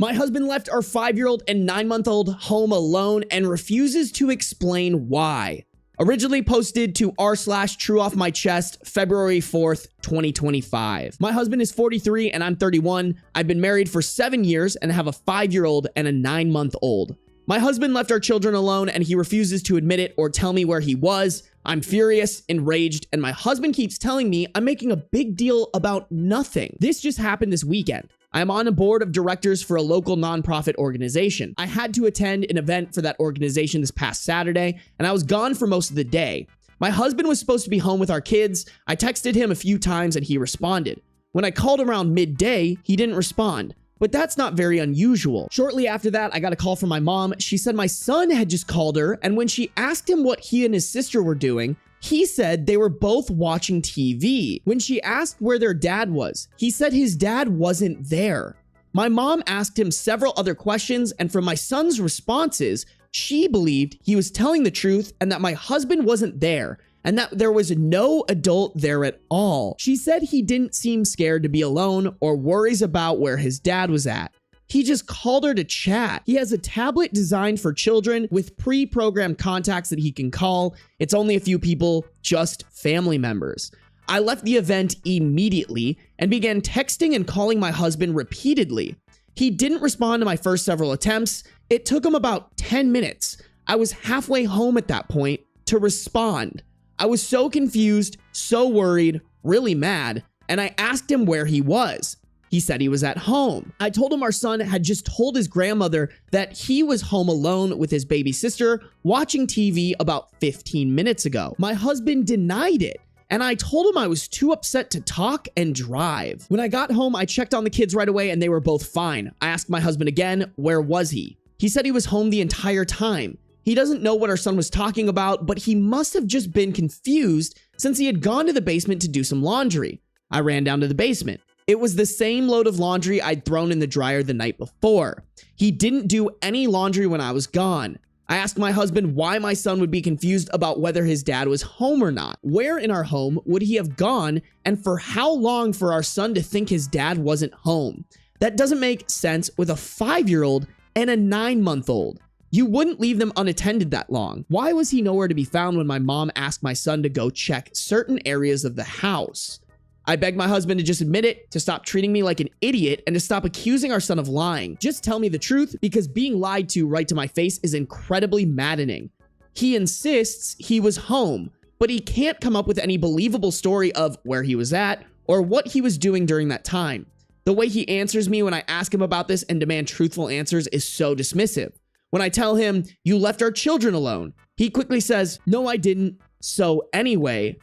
My husband left our 5-year-old and 9-month-old home alone and refuses to explain why. Originally posted to r/trueoffmychest February 4th, 2025. My husband is 43 and I'm 31. I've been married for 7 years and have a 5-year-old and a 9-month-old. My husband left our children alone and he refuses to admit it or tell me where he was. I'm furious, enraged, and my husband keeps telling me I'm making a big deal about nothing. This just happened this weekend. I am on a board of directors for a local nonprofit organization. I had to attend an event for that organization this past Saturday, and I was gone for most of the day. My husband was supposed to be home with our kids. I texted him a few times and he responded. When I called around midday, he didn't respond. But that's not very unusual. Shortly after that, I got a call from my mom. She said my son had just called her, and when she asked him what he and his sister were doing, he said they were both watching TV. When she asked where their dad was, he said his dad wasn't there. My mom asked him several other questions, and from my son's responses, she believed he was telling the truth and that my husband wasn't there, and that there was no adult there at all. She said he didn't seem scared to be alone or worries about where his dad was at. He just called her to chat. He has a tablet designed for children with pre-programmed contacts that he can call. It's only a few people, just family members. I left the event immediately and began texting and calling my husband repeatedly. He didn't respond to my first several attempts. It took him about 10 minutes. I was halfway home at that point to respond. I was so confused, so worried, really mad, and I asked him where he was. He said he was at home. I told him our son had just told his grandmother that he was home alone with his baby sister watching TV about 15 minutes ago. My husband denied it, and I told him I was too upset to talk and drive. When I got home, I checked on the kids right away and they were both fine. I asked my husband again, where was he? He said he was home the entire time. He doesn't know what our son was talking about, but he must have just been confused since he had gone to the basement to do some laundry. I ran down to the basement. It was the same load of laundry I'd thrown in the dryer the night before. He didn't do any laundry when I was gone. I asked my husband why my son would be confused about whether his dad was home or not. Where in our home would he have gone, and for how long for our son to think his dad wasn't home? That doesn't make sense with a 5-year-old and a 9-month-old. You wouldn't leave them unattended that long. Why was he nowhere to be found when my mom asked my son to go check certain areas of the house? I begged my husband to just admit it, to stop treating me like an idiot, and to stop accusing our son of lying. Just tell me the truth, because being lied to right to my face is incredibly maddening. He insists he was home, but he can't come up with any believable story of where he was at or what he was doing during that time. The way he answers me when I ask him about this and demand truthful answers is so dismissive. When I tell him, you left our children alone, he quickly says, no, I didn't. So anyway, ...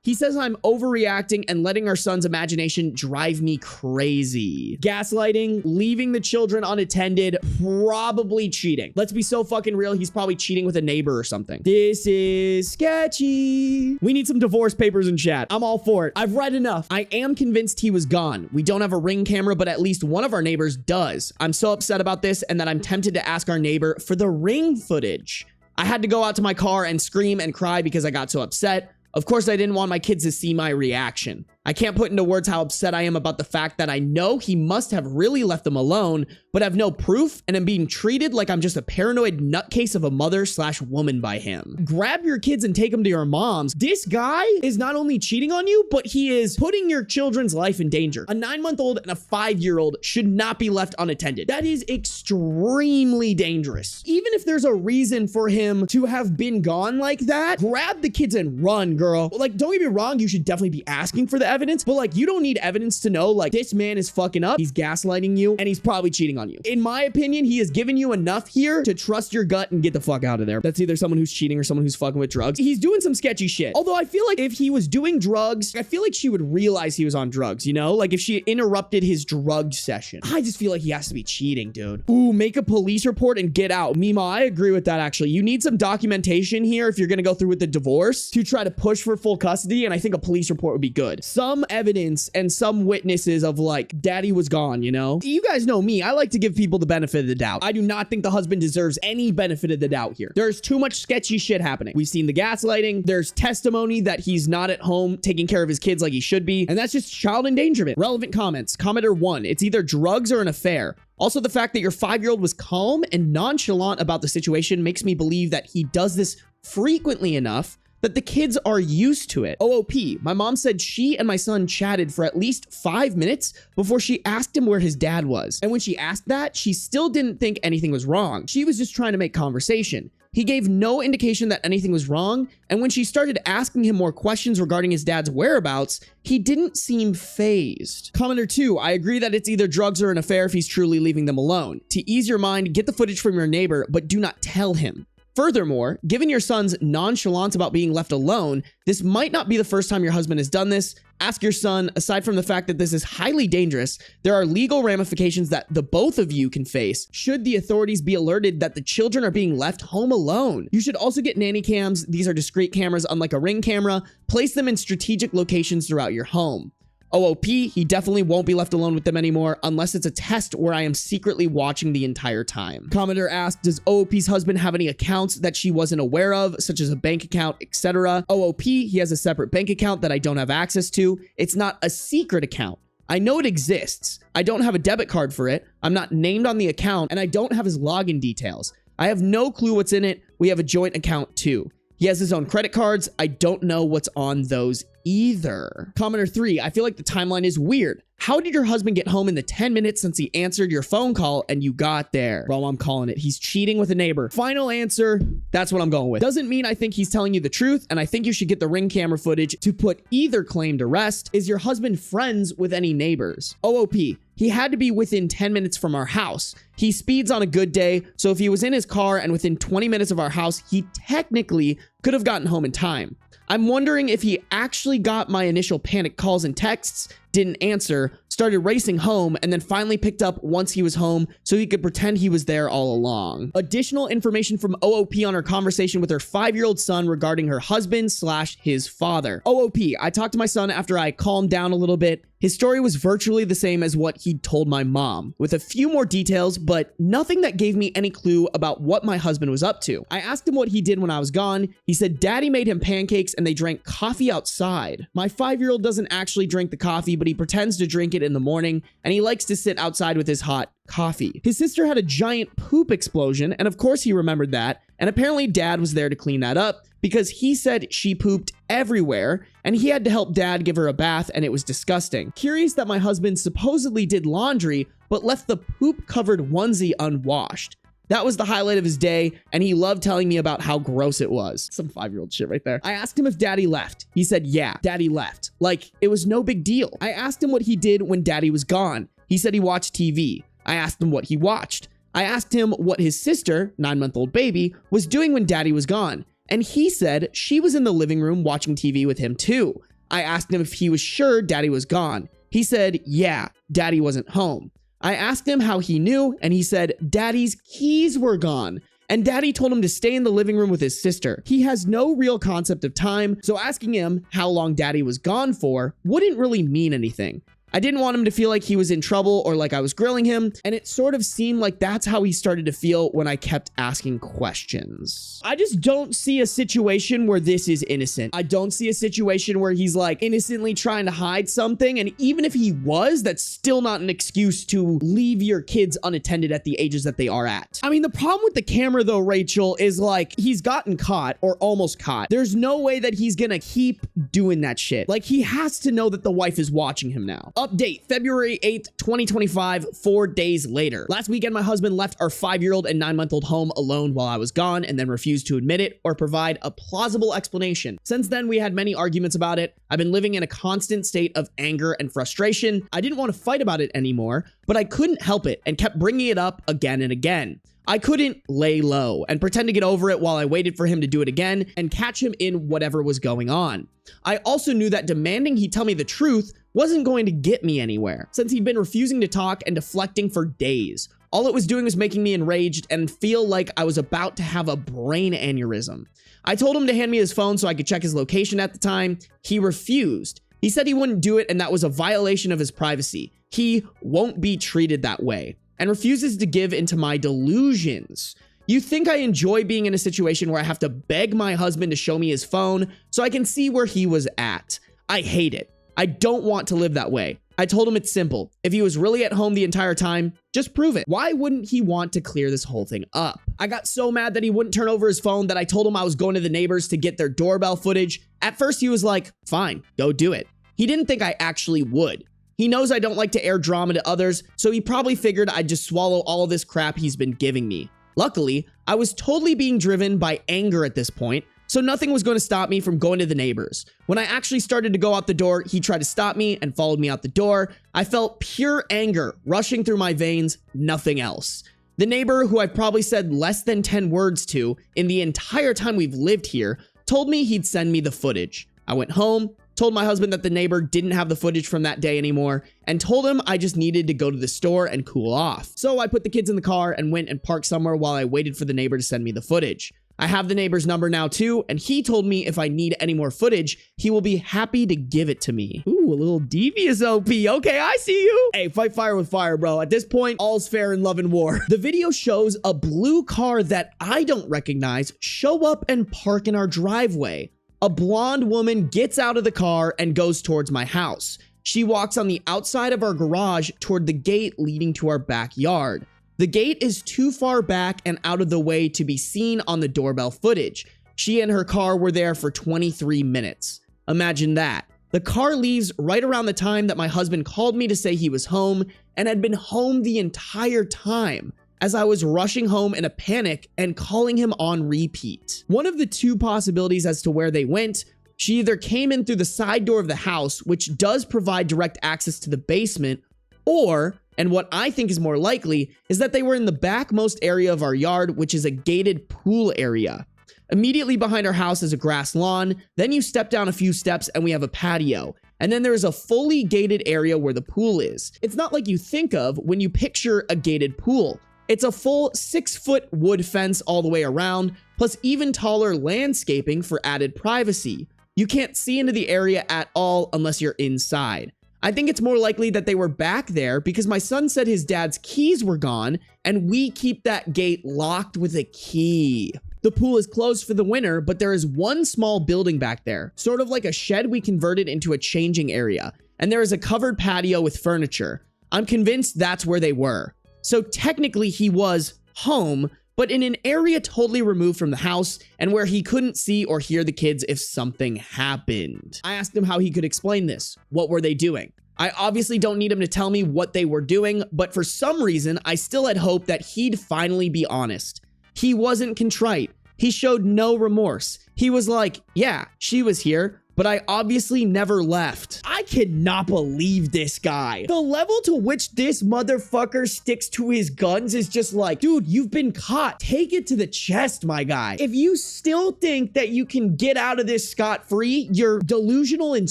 He says I'm overreacting and letting our son's imagination drive me crazy. Gaslighting, leaving the children unattended, probably cheating. Let's be so fucking real, he's probably cheating with a neighbor or something. This is sketchy. We need some divorce papers in chat. I'm all for it. I've read enough. I am convinced he was gone. We don't have a Ring camera, but at least one of our neighbors does. I'm so upset about this and that I'm tempted to ask our neighbor for the Ring footage. I had to go out to my car and scream and cry because I got so upset. Of course, I didn't want my kids to see my reaction. I can't put into words how upset I am about the fact that I know he must have really left them alone, but have no proof and am being treated like I'm just a paranoid nutcase of a mother/woman by him. Grab your kids and take them to your mom's. This guy is not only cheating on you, but he is putting your children's life in danger. A 9-month-old and a 5-year-old should not be left unattended. That is extremely dangerous. Even if there's a reason for him to have been gone like that, grab the kids and run, girl. Like, don't get me wrong, you should definitely be asking for the evidence, but like, you don't need evidence to know like this man is fucking up, he's gaslighting you, and he's probably cheating on you. In my opinion, he has given you enough here to trust your gut and get the fuck out of there. That's either someone who's cheating or someone who's fucking with drugs. He's doing some sketchy shit. Although I feel like if he was doing drugs, I feel like she would realize he was on drugs, you know? Like if she interrupted his drug session. I just feel like he has to be cheating, dude. Ooh, make a police report and get out. Mima, I agree with that actually. You need some documentation here if you're gonna go through with the divorce to try to push for full custody, and I think a police report would be good. Some evidence and some witnesses of like, daddy was gone, you know? You guys know me, I like to give people the benefit of the doubt. I do not think the husband deserves any benefit of the doubt here. There's too much sketchy shit happening. We've seen the gaslighting. There's testimony that he's not at home taking care of his kids like he should be, and that's just child endangerment. Relevant comments. Commenter 1, it's either drugs or an affair. Also, the fact that your 5-year-old was calm and nonchalant about the situation makes me believe that he does this frequently enough that the kids are used to it. OOP, my mom said she and my son chatted for at least 5 minutes before she asked him where his dad was. And when she asked that, she still didn't think anything was wrong. She was just trying to make conversation. He gave no indication that anything was wrong, and when she started asking him more questions regarding his dad's whereabouts, he didn't seem fazed. Commenter 2, I agree that it's either drugs or an affair if he's truly leaving them alone. To ease your mind, get the footage from your neighbor, but do not tell him. Furthermore, given your son's nonchalance about being left alone, this might not be the first time your husband has done this. Ask your son, aside from the fact that this is highly dangerous, there are legal ramifications that the both of you can face should the authorities be alerted that the children are being left home alone. You should also get nanny cams. These are discrete cameras unlike a Ring camera. Place them in strategic locations throughout your home. OOP, he definitely won't be left alone with them anymore unless it's a test where I am secretly watching the entire time. Commenter asked, does OOP's husband have any accounts that she wasn't aware of, such as a bank account, etc.? OOP, he has a separate bank account that I don't have access to. It's not a secret account. I know it exists. I don't have a debit card for it. I'm not named on the account, and I don't have his login details. I have no clue what's in it. We have a joint account too. He has his own credit cards. I don't know what's on those either. Commenter 3, I feel like the timeline is weird. How did your husband get home in the 10 minutes since he answered your phone call and you got there? Bro, I'm calling it. He's cheating with a neighbor. Final answer, that's what I'm going with. Doesn't mean I think he's telling you the truth, and I think you should get the Ring camera footage to put either claim to rest. Is your husband friends with any neighbors? OOP, he had to be within 10 minutes from our house. He speeds on a good day, so if he was in his car and within 20 minutes of our house, he technically could have gotten home in time. I'm wondering if he actually got my initial panic calls and texts, didn't answer, started racing home, and then finally picked up once he was home so he could pretend he was there all along. Additional information from OOP on her conversation with her 5-year-old son regarding her husband/his father. OOP, I talked to my son after I calmed down a little bit. His story was virtually the same as what he'd told my mom, with a few more details, but nothing that gave me any clue about what my husband was up to. I asked him what he did when I was gone. He said daddy made him pancakes and they drank coffee outside. My 5-year-old doesn't actually drink the coffee, but he pretends to drink it in the morning, and he likes to sit outside with his hot coffee. His sister had a giant poop explosion, and of course he remembered that, and apparently dad was there to clean that up because he said she pooped everywhere, and he had to help dad give her a bath, and it was disgusting. Curious that my husband supposedly did laundry, but left the poop-covered onesie unwashed. That was the highlight of his day, and he loved telling me about how gross it was. Some 5-year-old shit right there. I asked him if daddy left. He said, yeah, daddy left. Like, it was no big deal. I asked him what he did when daddy was gone. He said he watched TV. I asked him what he watched. I asked him what his sister, 9-month-old baby, was doing when daddy was gone. And he said she was in the living room watching TV with him too. I asked him if he was sure daddy was gone. He said, yeah, daddy wasn't home. I asked him how he knew, and he said daddy's keys were gone, and daddy told him to stay in the living room with his sister. He has no real concept of time, so asking him how long daddy was gone for wouldn't really mean anything. I didn't want him to feel like he was in trouble or like I was grilling him, and it sort of seemed like that's how he started to feel when I kept asking questions. I just don't see a situation where this is innocent. I don't see a situation where he's like innocently trying to hide something, and even if he was, that's still not an excuse to leave your kids unattended at the ages that they are at. I mean, the problem with the camera though, Rachel, is like he's gotten caught or almost caught. There's no way that he's gonna keep doing that shit. Like he has to know that the wife is watching him now. Update, February 8th, 2025, 4 days later. Last weekend, my husband left our 5-year-old and 9-month-old home alone while I was gone and then refused to admit it or provide a plausible explanation. Since then, we had many arguments about it. I've been living in a constant state of anger and frustration. I didn't want to fight about it anymore, but I couldn't help it and kept bringing it up again and again. I couldn't lay low and pretend to get over it while I waited for him to do it again and catch him in whatever was going on. I also knew that demanding he tell me the truth wasn't going to get me anywhere, since he'd been refusing to talk and deflecting for days. All it was doing was making me enraged and feel like I was about to have a brain aneurysm. I told him to hand me his phone so I could check his location at the time. He refused. He said he wouldn't do it and that was a violation of his privacy. He won't be treated that way, and refuses to give into my delusions. You think I enjoy being in a situation where I have to beg my husband to show me his phone so I can see where he was at? I hate it. I don't want to live that way. I told him it's simple. If he was really at home the entire time, just prove it. Why wouldn't he want to clear this whole thing up? I got so mad that he wouldn't turn over his phone that I told him I was going to the neighbors to get their doorbell footage. At first he was like, fine, go do it. He didn't think I actually would. He knows I don't like to air drama to others, so he probably figured I'd just swallow all of this crap he's been giving me. Luckily, I was totally being driven by anger at this point, so nothing was going to stop me from going to the neighbors. When I actually started to go out the door, he tried to stop me and followed me out the door. I felt pure anger rushing through my veins, nothing else. The neighbor, who I've probably said less than 10 words to in the entire time we've lived here, told me he'd send me the footage. I went home, told my husband that the neighbor didn't have the footage from that day anymore, and told him I just needed to go to the store and cool off. So I put the kids in the car and went and parked somewhere while I waited for the neighbor to send me the footage. I have the neighbor's number now too, and he told me if I need any more footage, he will be happy to give it to me. Ooh, a little devious OP. Okay, I see you. Hey, fight fire with fire, bro. At this point, all's fair in love and war. The video shows a blue car that I don't recognize show up and park in our driveway. A blonde woman gets out of the car and goes towards my house. She walks on the outside of our garage toward the gate leading to our backyard. The gate is too far back and out of the way to be seen on the doorbell footage. She and her car were there for 23 minutes. Imagine that. The car leaves right around the time that my husband called me to say he was home and had been home the entire time, as I was rushing home in a panic and calling him on repeat. One of the two possibilities as to where they went, she either came in through the side door of the house, which does provide direct access to the basement, or, and what I think is more likely, is that they were in the backmost area of our yard, which is a gated pool area. Immediately behind our house is a grass lawn, then you step down a few steps and we have a patio. And then there's a fully gated area where the pool is. It's not like you think of when you picture a gated pool. It's a full 6-foot wood fence all the way around, plus even taller landscaping for added privacy. You can't see into the area at all unless you're inside. I think it's more likely that they were back there because my son said his dad's keys were gone and we keep that gate locked with a key. The pool is closed for the winter, but there is one small building back there, sort of like a shed we converted into a changing area, and there is a covered patio with furniture. I'm convinced that's where they were. So technically he was home, but in an area totally removed from the house and where he couldn't see or hear the kids if something happened. I asked him how he could explain this. What were they doing? I obviously don't need him to tell me what they were doing, but for some reason, I still had hope that he'd finally be honest. He wasn't contrite. He showed no remorse. He was like, yeah, she was here, but I obviously never left. I cannot believe this guy. The level to which this motherfucker sticks to his guns is just like, dude, you've been caught. Take it to the chest, my guy. If you still think that you can get out of this scot-free, you're delusional and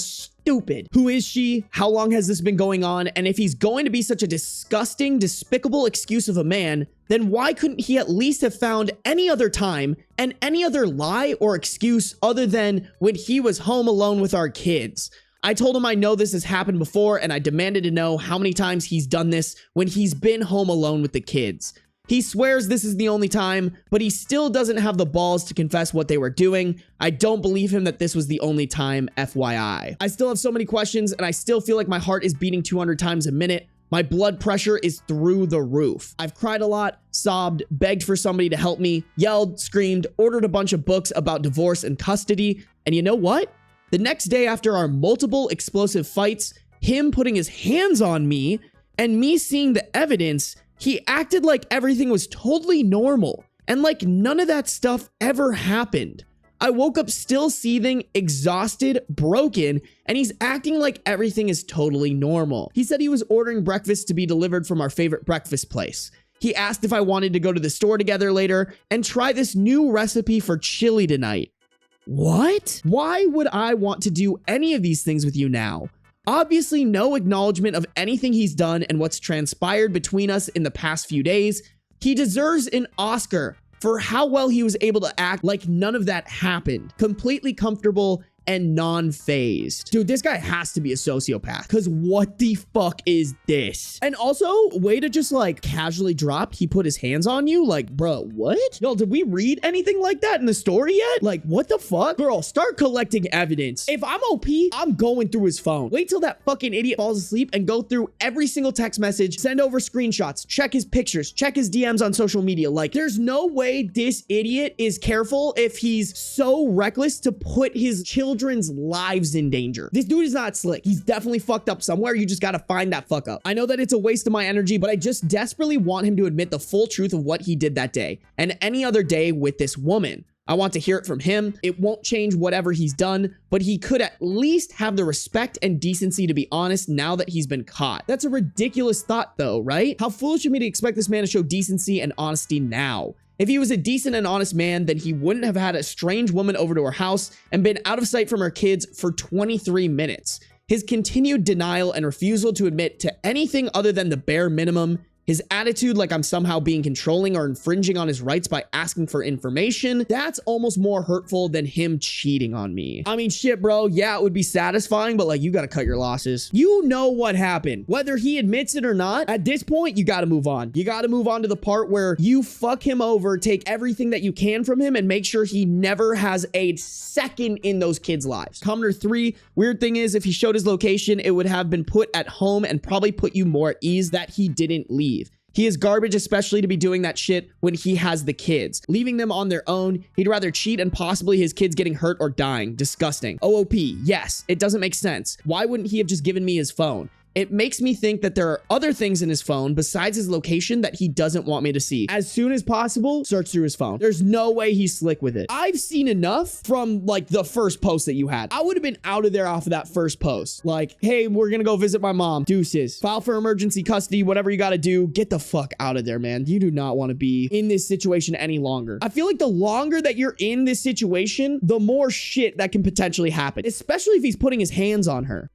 stupid. Who is she? How long has this been going on? And if he's going to be such a disgusting, despicable excuse of a man, then why couldn't he at least have found any other time and any other lie or excuse other than when he was home alone with our kids? I told him I know this has happened before and I demanded to know how many times he's done this when he's been home alone with the kids. He swears this is the only time, but he still doesn't have the balls to confess what they were doing. I don't believe him that this was the only time, FYI. I still have so many questions and I still feel like my heart is beating 200 times a minute. My blood pressure is through the roof. I've cried a lot, sobbed, begged for somebody to help me, yelled, screamed, ordered a bunch of books about divorce and custody. And you know what? The next day after our multiple explosive fights, him putting his hands on me and me seeing the evidence, he acted like everything was totally normal and like none of that stuff ever happened. I woke up still seething, exhausted, broken, and he's acting like everything is totally normal. He said he was ordering breakfast to be delivered from our favorite breakfast place. He asked if I wanted to go to the store together later and try this new recipe for chili tonight. What? Why would I want to do any of these things with you now? Obviously, no acknowledgement of anything he's done and what's transpired between us in the past few days. He deserves an Oscar for how well he was able to act like none of that happened. Completely comfortable and non-phased. Dude, this guy has to be a sociopath, because what the fuck is this? And also, way to just like casually drop, he put his hands on you? Like, bro, what? Yo, did we read anything like that in the story yet? Like, what the fuck? Girl, start collecting evidence. If I'm OP, I'm going through his phone. Wait till that fucking idiot falls asleep and go through every single text message, send over screenshots, check his pictures, check his DMs on social media. Like, there's no way this idiot is careful if he's so reckless to put his children's lives in danger. This dude is not slick. He's definitely fucked up somewhere. You just gotta find that fuck up. I know that it's a waste of my energy, but I just desperately want him to admit the full truth of what he did that day and any other day with this woman. I want to hear it from him. It won't change whatever he's done, but he could at least have the respect and decency to be honest now that he's been caught. That's a ridiculous thought though, right? How foolish of me to expect this man to show decency and honesty now. If he was a decent and honest man, then he wouldn't have had a strange woman over to her house and been out of sight from her kids for 23 minutes. His continued denial and refusal to admit to anything other than the bare minimum, his attitude like I'm somehow being controlling or infringing on his rights by asking for information, that's almost more hurtful than him cheating on me. I mean, shit, bro. Yeah, it would be satisfying, but like, you gotta cut your losses. You know what happened. Whether he admits it or not, at this point, you gotta move on. You gotta move on to the part where you fuck him over, take everything that you can from him, and make sure he never has a second in those kids' lives. Commenter 3, weird thing is, if he showed his location, it would have been put at home and probably put you more at ease that he didn't leave. He is garbage, especially to be doing that shit when he has the kids. Leaving them on their own, he'd rather cheat and possibly his kids getting hurt or dying. Disgusting. OOP, yes, it doesn't make sense. Why wouldn't he have just given me his phone? It makes me think that there are other things in his phone besides his location that he doesn't want me to see. As soon as possible, search through his phone. There's no way he's slick with it. I've seen enough from like the first post that you had. I would have been out of there off of that first post. Like, hey, we're gonna go visit my mom. Deuces. File for emergency custody, whatever you gotta do. Get the fuck out of there, man. You do not want to be in this situation any longer. I feel like the longer that you're in this situation, the more shit that can potentially happen, especially if he's putting his hands on her.